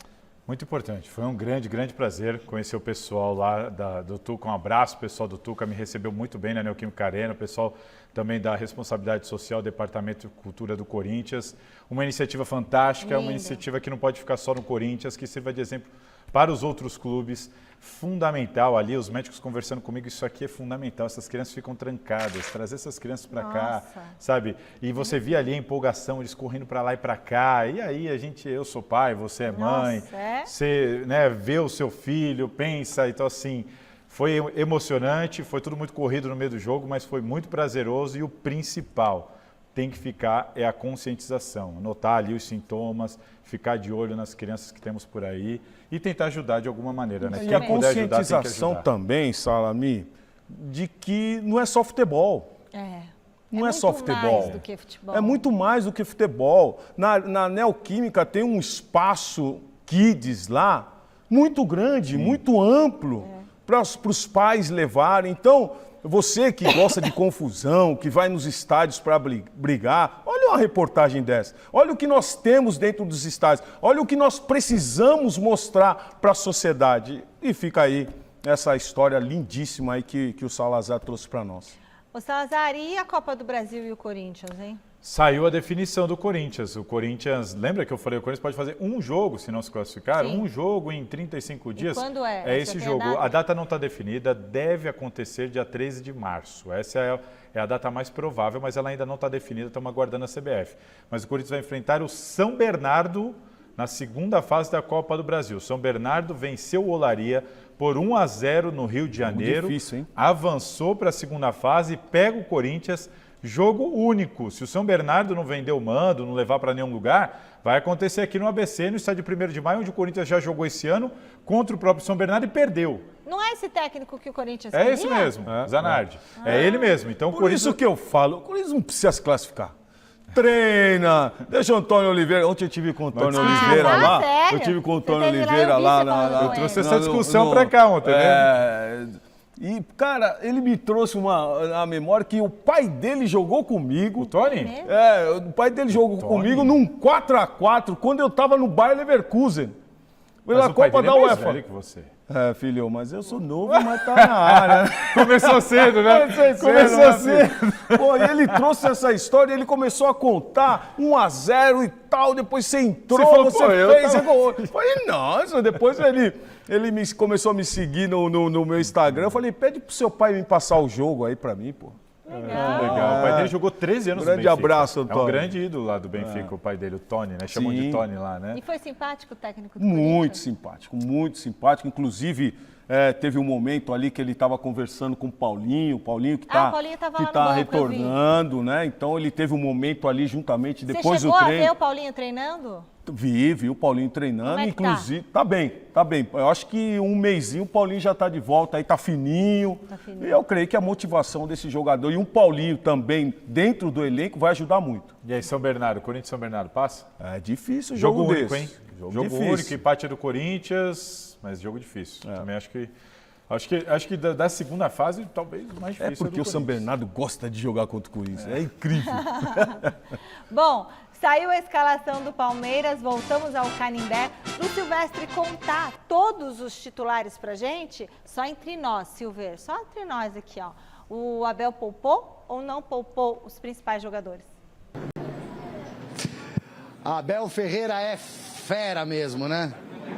Muito importante, foi um grande prazer conhecer o pessoal lá do Tuca. Um abraço, pessoal do Tuca, me recebeu muito bem na Neoquímica Arena, o pessoal também da Responsabilidade Social, Departamento de Cultura do Corinthians. Uma iniciativa fantástica, uma iniciativa que não pode ficar só no Corinthians, que sirva de exemplo para os outros clubes. Fundamental ali, os médicos conversando comigo, isso aqui é fundamental, essas crianças ficam trancadas, trazer essas crianças para cá, sabe? E você via ali a empolgação, eles correndo para lá e para cá, e aí eu sou pai, você é mãe, você, né, vê o seu filho, pensa, então assim, foi emocionante, foi tudo muito corrido no meio do jogo, mas foi muito prazeroso e o principal tem que ficar é a conscientização, notar ali os sintomas, ficar de olho nas crianças que temos por aí e tentar ajudar de alguma maneira, né? E Quem a puder ajudar, tem que conscientização ajudar. também, Salami, de que não é só futebol. Não é só futebol. Mais do que futebol. É muito mais do que futebol. Na Neoquímica tem um espaço kids lá muito grande, muito amplo para os pais levarem. Então, você que gosta de confusão, que vai nos estádios para brigar, olha uma reportagem dessa. Olha o que nós temos dentro dos estádios. Olha o que nós precisamos mostrar para a sociedade. E fica aí essa história lindíssima aí que o Salazar trouxe para nós. Ô Salazar, e a Copa do Brasil e o Corinthians, hein? Saiu a definição do Corinthians. O Corinthians, lembra que eu falei, o Corinthians pode fazer um jogo se não se classificar? Sim. Um jogo em 35 dias. E quando é? É esse jogo. A data não está definida, deve acontecer dia 13 de março. Essa é a data mais provável, mas ela ainda não está definida, estamos aguardando a CBF. Mas o Corinthians vai enfrentar o São Bernardo na segunda fase da Copa do Brasil. São Bernardo venceu o Olaria por 1-0 no Rio de Janeiro. Difícil, hein? Avançou para a segunda fase, pega o Corinthians. Jogo único. Se o São Bernardo não vender o mando, não levar para nenhum lugar, vai acontecer aqui no ABC, no estádio 1º de maio, onde o Corinthians já jogou esse ano contra o próprio São Bernardo e perdeu. Não é esse técnico que o Corinthians É queria? esse mesmo, Zanardi. É ele mesmo. Então, Por isso que eu falo, o Corinthians não precisa se classificar. Treina, deixa o Antônio Oliveira. Ontem eu tive com o Antônio Oliveira lá. Sério? Eu tive com o Você Antônio teve lá, Oliveira eu vi lá. você falando com Eu trouxe ele. essa discussão para cá ontem, né? E, cara, ele me trouxe a memória que o pai dele jogou comigo. O Tony? O pai dele jogou comigo num 4x4 quando eu tava no Bayer Leverkusen. Mas o pai dele é mais velho que você. Filho, mas eu sou novo, mas tá na área. Começou cedo, né? Começou cedo. Pô, e ele trouxe essa história, ele começou a contar 1-0 e tal, depois você entrou, Você falou, fez, você gol. Eu falei, nossa, depois ele começou a me seguir no meu Instagram, eu falei, pede pro seu pai me passar o jogo aí pra mim, pô. Legal. O pai dele jogou 13 anos no Grande Benfica. abraço, Antônio. É um grande ídolo lá do Benfica, o pai dele, o Tony, né? Chamam de Tony lá, né? E foi simpático o técnico do Muito simpático, muito simpático. Inclusive, teve um momento ali que ele estava conversando com o Paulinho que o Paulinho tava lá no está banco, retornando, né? Então ele teve um momento ali juntamente depois do treino. Você chegou a ver treino. o Paulinho treinando? Vi o Paulinho treinando, Como é que inclusive. Tá bem. Eu acho que um mesinho o Paulinho já tá de volta, aí tá fininho. E eu creio que a motivação desse jogador e um Paulinho também dentro do elenco vai ajudar muito. E aí, São Bernardo, Corinthians e São Bernardo passa? É difícil o Jogo jogo único, desse. hein? Jogo difícil. único, empate do Corinthians, mas jogo difícil. Também acho que da segunda fase, talvez o mais difícil. É porque o São Bernardo gosta de jogar contra o Corinthians. É incrível. Bom, saiu a escalação do Palmeiras, voltamos ao Canindé. Pro Silvestre contar todos os titulares pra gente, só entre nós, Silver, só entre nós aqui, ó. O Abel poupou ou não poupou os principais jogadores? Abel Ferreira é fera mesmo, né?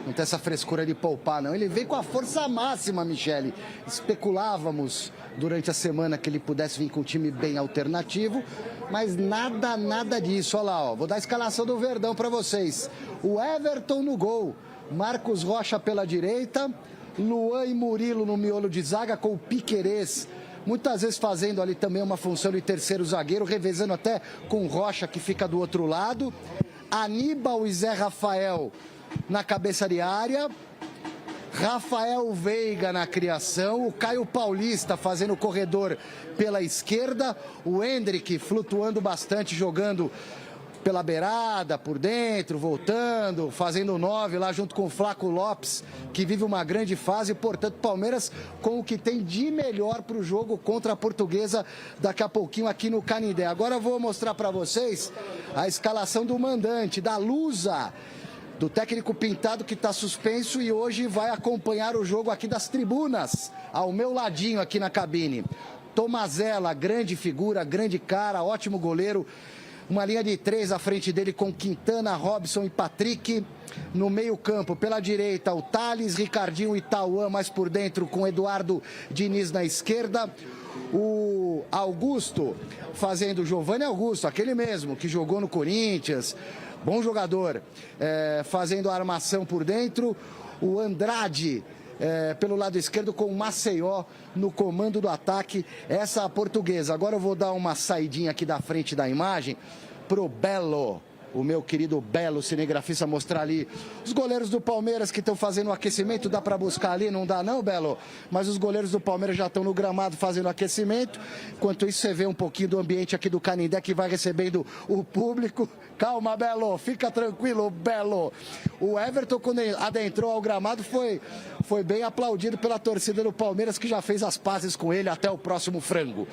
Não tem essa frescura de poupar, não. Ele veio com a força máxima, Michele. Especulávamos durante a semana que ele pudesse vir com um time bem alternativo, mas nada disso. Olha lá, ó. Vou dar a escalação do Verdão para vocês. O Everton no gol, Marcos Rocha pela direita, Luan e Murilo no miolo de zaga com o Piquerez, muitas vezes fazendo ali também uma função de terceiro zagueiro, revezando até com o Rocha que fica do outro lado. Aníbal e Zé Rafael na cabeça de área, Rafael Veiga na criação, o Caio Paulista fazendo o corredor pela esquerda, o Hendrick flutuando bastante, jogando pela beirada, por dentro, voltando, fazendo o 9 lá junto com o Flaco Lopes, que vive uma grande fase. Portanto, Palmeiras com o que tem de melhor para o jogo contra a Portuguesa daqui a pouquinho aqui no Canindé. Agora eu vou mostrar para vocês a escalação do mandante, da Lusa, do técnico Pintado, que está suspenso e hoje vai acompanhar o jogo aqui das tribunas, ao meu ladinho aqui na cabine. Tomazella, grande figura, grande cara, ótimo goleiro. Uma linha de 3 à frente dele com Quintana, Robson e Patrick. No meio-campo, pela direita, o Thales, Ricardinho e Tauan, mais por dentro, com Eduardo Diniz na esquerda. O Augusto fazendo Giovanni Augusto, aquele mesmo que jogou no Corinthians, bom jogador, fazendo a armação por dentro. O Andrade pelo lado esquerdo com o Maceió no comando do ataque, essa Portuguesa. Agora eu vou dar uma saidinha aqui da frente da imagem pro Belo. O meu querido Belo, cinegrafista, mostrar ali os goleiros do Palmeiras que estão fazendo o aquecimento. Dá para buscar ali? Não dá não, Belo? Mas os goleiros do Palmeiras já estão no gramado fazendo aquecimento. Enquanto isso, você vê um pouquinho do ambiente aqui do Canindé, que vai recebendo o público. Calma, Belo, fica tranquilo, Belo. O Everton, quando adentrou ao gramado, foi bem aplaudido pela torcida do Palmeiras, que já fez as pazes com ele até o próximo frango.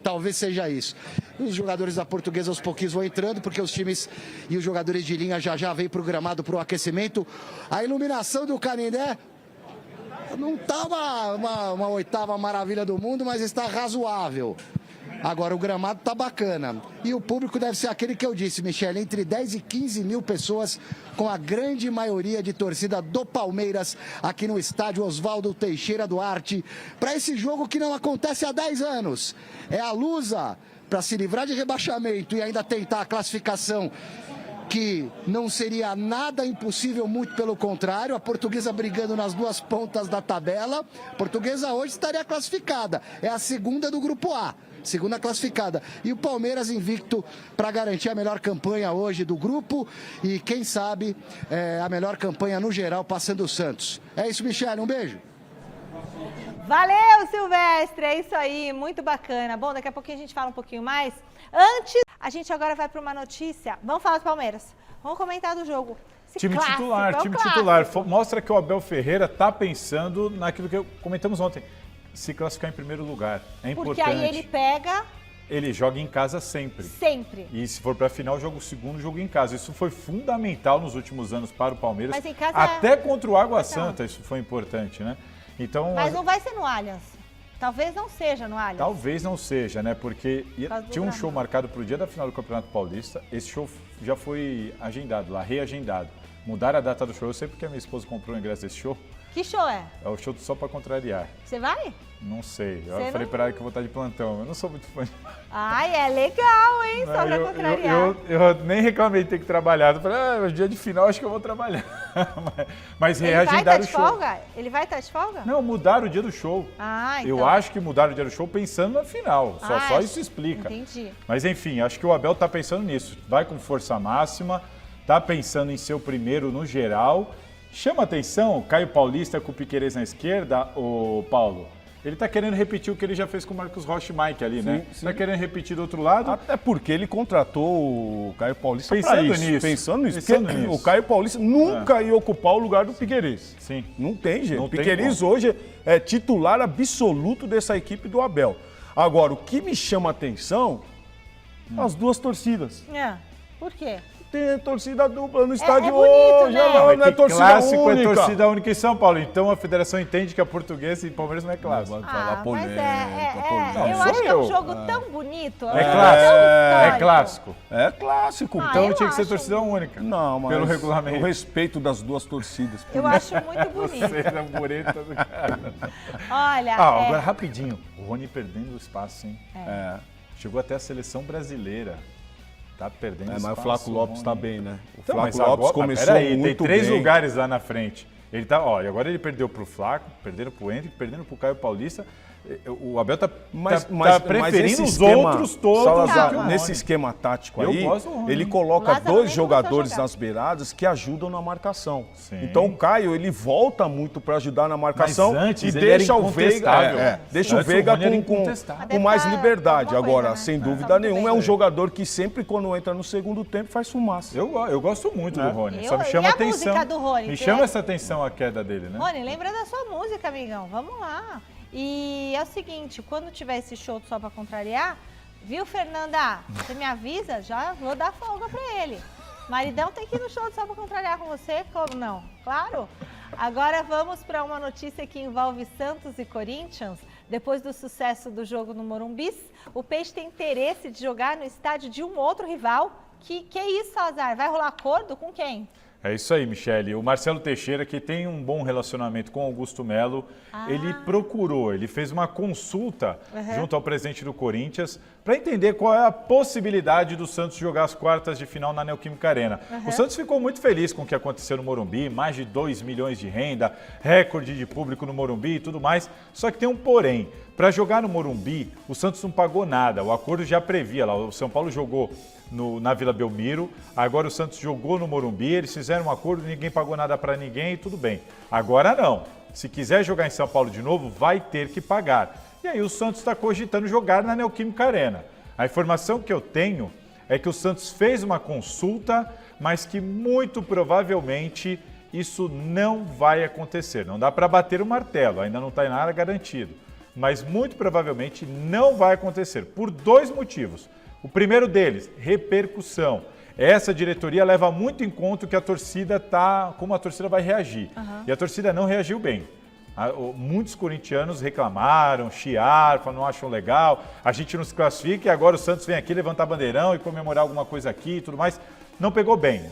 Talvez seja isso. Os jogadores da Portuguesa aos pouquinhos vão entrando, porque os times e os jogadores de linha já vêm programado para o aquecimento. A iluminação do Canindé não está uma oitava maravilha do mundo, mas está razoável. Agora o gramado está bacana. E o público deve ser aquele que eu disse, Michele, entre 10 e 15 mil pessoas, com a grande maioria de torcida do Palmeiras aqui no estádio Oswaldo Teixeira Duarte, para esse jogo que não acontece há 10 anos. É a Lusa para se livrar de rebaixamento e ainda tentar a classificação, que não seria nada impossível, muito pelo contrário. A Portuguesa brigando nas duas pontas da tabela. A Portuguesa hoje estaria classificada, é a segunda do Grupo A, segunda classificada. E o Palmeiras invicto para garantir a melhor campanha hoje do grupo e, quem sabe, a melhor campanha no geral, passando o Santos. É isso, Michele, um beijo. Valeu, Silvestre, é isso aí, muito bacana. Bom, daqui a pouquinho a gente fala um pouquinho mais. Antes, a gente agora vai para uma notícia. Vamos falar do Palmeiras, vamos comentar do jogo. Time titular. Mostra que o Abel Ferreira está pensando naquilo que comentamos ontem. Se classificar em primeiro lugar. É importante. Porque aí ele pega... Ele joga em casa sempre. Sempre. E se for para a final, joga o segundo jogo em casa. Isso foi fundamental nos últimos anos para o Palmeiras. Mas em casa até contra o Água Santa isso foi importante, né? Então, mas não vai ser no Allianz. Talvez não seja no Allianz. Talvez não seja, né? Porque tinha um show marcado para o dia da final do Campeonato Paulista. Esse show já foi agendado lá, reagendado. Mudaram a data do show. Eu sei porque a minha esposa comprou o ingresso desse show. Que show é? É o show do Só Pra Contrariar. Você vai? Não sei. Eu falei pra ela que eu vou estar de plantão. Eu não sou muito fã. Ai, é legal, hein? Só pra contrariar. Eu nem reclamei de ter que trabalhar. Eu falei, dia de final acho que eu vou trabalhar. Mas reagendaram o show. Folga? Ele vai estar de folga? Não, mudaram o dia do show. Ah, então. Eu acho que mudaram o dia do show pensando na final. Só isso explica. Entendi. Mas enfim, acho que o Abel tá pensando nisso. Vai com força máxima, tá pensando em ser o primeiro no geral. Chama atenção, Caio Paulista com o Piquerez na esquerda, o Paulo. Ele tá querendo repetir o que ele já fez com o Marcos Rocha e Mike ali, né? Sim. Tá querendo repetir do outro lado. Até porque ele contratou o Caio Paulista pensando nisso. O Caio Paulista nunca ia ocupar o lugar do Piquerez. Sim. Não tem jeito. O Piquerez hoje é titular absoluto dessa equipe do Abel. Agora, o que me chama a atenção, as duas torcidas. Por quê? Tem torcida dupla no estádio bonito, hoje, né? não é torcida clássico única. É torcida única em São Paulo. Então a federação entende que a Portuguesa e Palmeiras não é clássico. Eu acho que é um jogo tão bonito. É clássico. É clássico. Então tinha que ser torcida única. Não, mas pelo regulamento. O respeito das duas torcidas. Eu acho muito bonito. Você é bureta do cara. Olha. Agora rapidinho. O Rony perdendo o espaço, hein? Chegou até a seleção brasileira. Tá perdendo espaço. Mas o Flaco Lopes está bem, né? O Então, Flaco Lopes começou muito bem. Tem 3 lugares lá na frente. Ele tá, e agora ele perdeu pro Flaco, perdendo pro Hendrick, perdendo pro Caio Paulista. O Abel tá preferindo os outros todos. Salazar, nesse esquema tático aí, ele coloca 2 jogadores nas beiradas que ajudam na marcação. Sim. Então o Caio, ele volta muito para ajudar na marcação. Mas antes, e ele deixa era o Veiga, deixa o Veiga com mais liberdade. Agora, sem dúvida nenhuma, é um jogador que sempre quando entra no segundo tempo faz fumaça. Eu gosto muito do Rony, só me chama atenção. Música do Rony, me chama essa atenção a queda dele, né? Rony, lembra da sua música, amigão. Vamos lá. E é o seguinte, quando tiver esse show Só Pra Contrariar, viu, Fernanda? Você me avisa, já vou dar folga pra ele. Maridão tem que ir no show Só Pra Contrariar com você, como não? Claro. Agora vamos para uma notícia que envolve Santos e Corinthians. Depois do sucesso do jogo no Morumbi, o Peixe tem interesse de jogar no estádio de um outro rival. Que é isso, Salazar? Vai rolar acordo com quem? É isso aí, Michele. O Marcelo Teixeira, que tem um bom relacionamento com Augusto Melo, ele fez uma consulta junto ao presidente do Corinthians para entender qual é a possibilidade do Santos jogar as quartas de final na Neoquímica Arena. O Santos ficou muito feliz com o que aconteceu no Morumbi, mais de 2 milhões de renda, recorde de público no Morumbi e tudo mais, só que tem um porém. Para jogar no Morumbi, o Santos não pagou nada, o acordo já previa lá, o São Paulo jogou na Vila Belmiro, agora o Santos jogou no Morumbi, eles fizeram um acordo, ninguém pagou nada para ninguém e tudo bem. Agora não, se quiser jogar em São Paulo de novo, vai ter que pagar. E aí o Santos está cogitando jogar na Neoquímica Arena. A informação que eu tenho é que o Santos fez uma consulta, mas que muito provavelmente isso não vai acontecer. Não dá para bater o martelo, ainda não está nada garantido. Mas muito provavelmente não vai acontecer, por 2 motivos. O primeiro deles, repercussão. Essa diretoria leva muito em conta que a torcida como a torcida vai reagir. E a torcida não reagiu bem. Muitos corintianos reclamaram, chiaram, não acham legal, a gente não se classifica e agora o Santos vem aqui levantar bandeirão e comemorar alguma coisa aqui e tudo mais. Não pegou bem.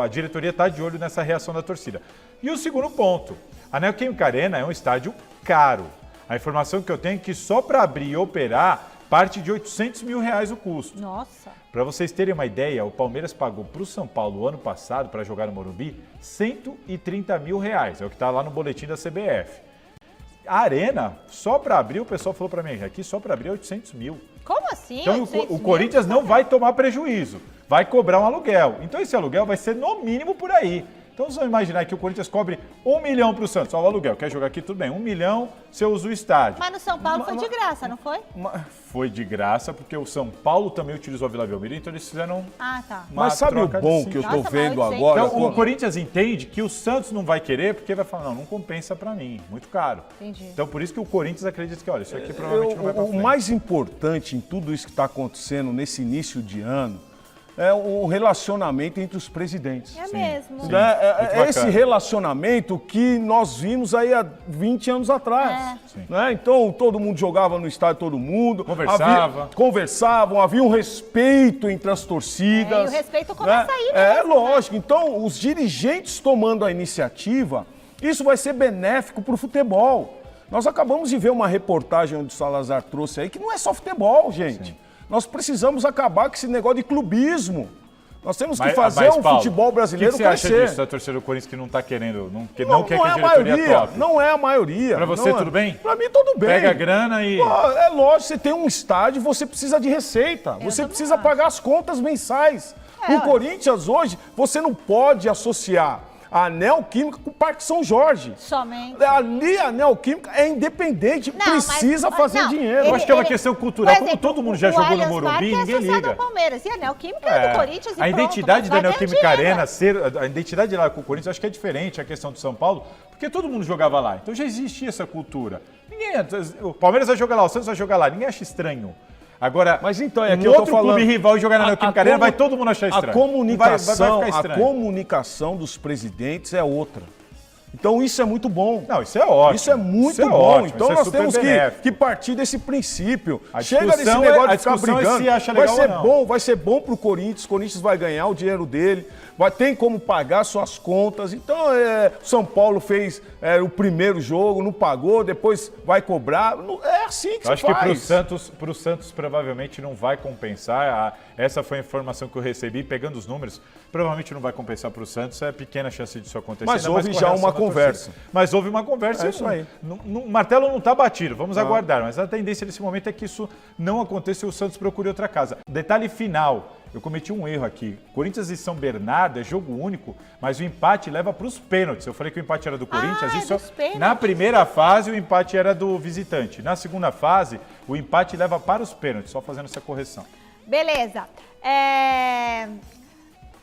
A diretoria está de olho nessa reação da torcida. E o segundo ponto, a Neoquímica Arena é um estádio caro. A informação que eu tenho é que só para abrir e operar parte de R$800 mil o custo. Nossa! Para vocês terem uma ideia, o Palmeiras pagou para o São Paulo ano passado, para jogar no Morumbi, R$130 mil. É o que está lá no boletim da CBF. A Arena, só para abrir, o pessoal falou para mim, aqui só para abrir é 800 mil. Como assim? Então o Corinthians não vai tomar prejuízo, vai cobrar um aluguel. Então esse aluguel vai ser no mínimo por aí. Então vocês vão imaginar que o Corinthians cobre R$1 milhão para o Santos. Ó, o aluguel, quer jogar aqui, tudo bem. R$1 milhão, você usa o estádio. Mas no São Paulo foi de graça, não foi? Foi de graça, porque o São Paulo também utilizou a Vila Belmiro, então eles fizeram tá. Mas sabe o bom que eu estou vendo agora? Então, o Corinthians entende que o Santos não vai querer, porque vai falar, não compensa para mim, muito caro. Entendi. Então por isso que o Corinthians acredita que, olha, isso aqui provavelmente não vai para frente. O mais importante em tudo isso que está acontecendo nesse início de ano é o relacionamento entre os presidentes. É mesmo. É esse relacionamento que nós vimos aí há 20 anos atrás. Né? Então, todo mundo jogava no estádio, todo mundo. Conversavam, havia um respeito entre as torcidas. E o respeito começa aí mesmo. Lógico. Então, os dirigentes tomando a iniciativa, isso vai ser benéfico para o futebol. Nós acabamos de ver uma reportagem onde o Salazar trouxe aí, que não é só futebol, gente. Sim. Nós precisamos acabar com esse negócio de clubismo. Nós temos que fazer o futebol brasileiro crescer. O que você acha disso, da torcida do Corinthians que não está querendo, não quer que a diretoria toque? Não é a maioria. Para você tudo bem? Para mim tudo bem. Pega a grana e... É lógico, você tem um estádio, você precisa de receita. Você precisa pagar as contas mensais. O Corinthians hoje, você não pode associar a Neoquímica com o Parque São Jorge. Somente. Ali a Neoquímica é independente, precisa fazer dinheiro. Eu acho que é uma questão cultural. Como todo mundo já jogou no Morumbi, ninguém liga. Ao Palmeiras. E a Neoquímica é do Corinthians e a identidade da Neoquímica Arena, a identidade lá com o Corinthians, acho que é diferente a questão do São Paulo, porque todo mundo jogava lá. Então já existia essa cultura. O Palmeiras vai jogar lá, o Santos vai jogar lá. Ninguém acha estranho. Agora, mas então, é que outro clube rival jogar na Neoquímica Arena, vai todo mundo achar estranho. A comunicação dos presidentes é outra. Então isso é muito bom. Não, isso é ótimo. Isso é muito bom. Ótimo. Então nós temos que partir desse princípio. Chega desse negócio de ficar brigando. Vai ser bom para o Corinthians vai ganhar o dinheiro dele, tem como pagar suas contas. Então, São Paulo fez o primeiro jogo, não pagou, depois vai cobrar. É assim que se faz. Acho que para o Santos provavelmente não vai compensar. Essa foi a informação que eu recebi, pegando os números. Provavelmente não vai compensar para o Santos, é pequena chance disso acontecer. Mas houve já uma conversa. Mas houve uma conversa. É isso aí. O martelo não está batido, vamos aguardar. Mas a tendência nesse momento é que isso não aconteça e o Santos procure outra casa. Detalhe final, eu cometi um erro aqui. Corinthians e São Bernardo é jogo único, mas o empate leva para os pênaltis. Eu falei que o empate era do Corinthians. Na primeira fase o empate era do visitante. Na segunda fase, o empate leva para os pênaltis, só fazendo essa correção. Beleza.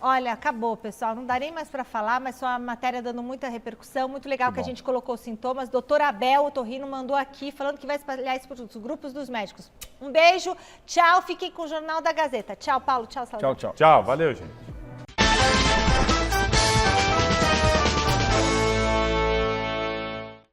Olha, acabou, pessoal. Não dá nem mais para falar, mas foi uma matéria dando muita repercussão. Muito legal que a gente colocou os sintomas. Doutor Abel Otorrino mandou aqui, falando que vai espalhar isso para os grupos dos médicos. Um beijo, tchau. Fiquem com o Jornal da Gazeta. Tchau, Paulo. Tchau, Salazar. Tchau, valeu, gente.